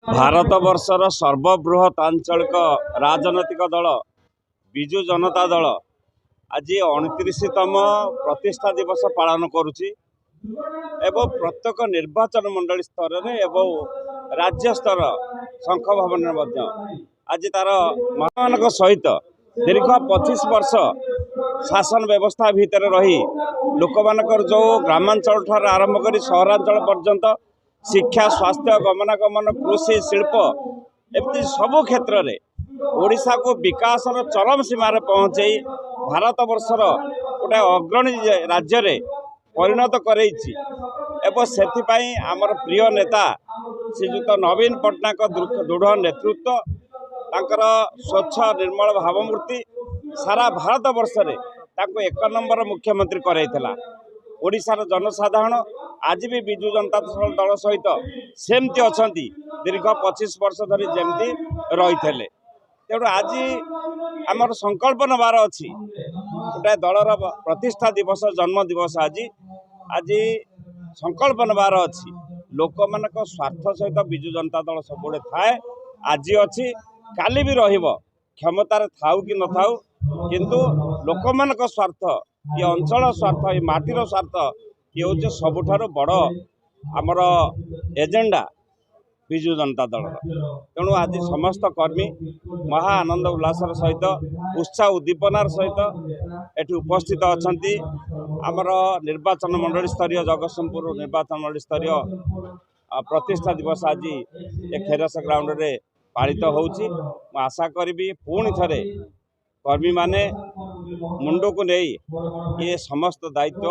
भारत वर्षर सर्वबृहत आंचलिक राजनैतिक दल विजु जनता दल आज 29तम प्रतिष्ठा दिवस पालन करुच्ची एवं प्रत्येक निर्वाचन मंडली स्तर में एवं राज्य स्तर शंख भवन आज तार मान सहित दीर्घ 25 वर्ष शासन व्यवस्था भितर रही लोक मानकर जो ग्रामांचल ठार आरंभ कर सहरांचल पर्यंत शिक्षा स्वास्थ्य गमनागमन कृषि शिल्प एमती सबु क्षेत्र में ओडिशा को विकास चरम सीमार पहुँचे भारत वर्षर गोटे अग्रणी राज्य रे परिणत करैछि एवं सेथिपाई आमर प्रिय नेता श्रीजुत नवीन पट्टनायक दृढ़ नेतृत्व तांकर स्वच्छ निर्मल भावमूर्ति सारा भारत वर्ष रे तांको 1 नंबर मुख्यमंत्री कराइथिला। ओडिशार जनसाधारण आज भी विजु जनता दल सहित सेमती अछंती दीर्घ 25 वर्ष धरी जेमती रही थे। तेणु आज आमर संकल्प नबार अच्छी गोटे दलर प्रतिष्ठा दिवस जन्म दिवस आज आज संकल्प नबार अच्छी लोक मान स्वार्थ सहित विजु जनता दल सब थाए आज अच्छी काली भी रहिबो क्षमतार थाउ कि न थाउ किंतु लोक मान स्वार्थ ये अंचल स्वार्थ ये माटीर स्वार्थ ये हूँ सबुठार बड़ आमर एजेंडा विजु जनता दल। तेणु आज समस्त कर्मी महा आनंद उल्लासर सहित उत्साह उद्दीपनार सहित एटी उपस्थित अछंती। आमर निर्वाचन मंडली स्तरीय जगतसिंहपुर निर्वाचन मंडली स्तरीय प्रतिष्ठा दिवस आज ए खेरस ग्राउंड रे पालित होउची। मु आशा करी पुणी थरे कर्मी माने मुंड को नहीं ये समस्त दायित्व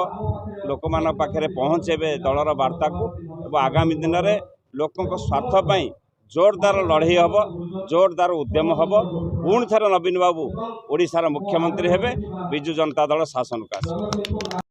लोक मान पाखे पहुँचे दलर वार्ता को एवं आगामी दिन में लोकों स्वार्थ पाई जोरदार लड़ई हम जोरदार उद्यम हम पुणी थरे नवीन बाबू ओडिशार मुख्यमंत्री हेबे विजु जनता दल शासन का।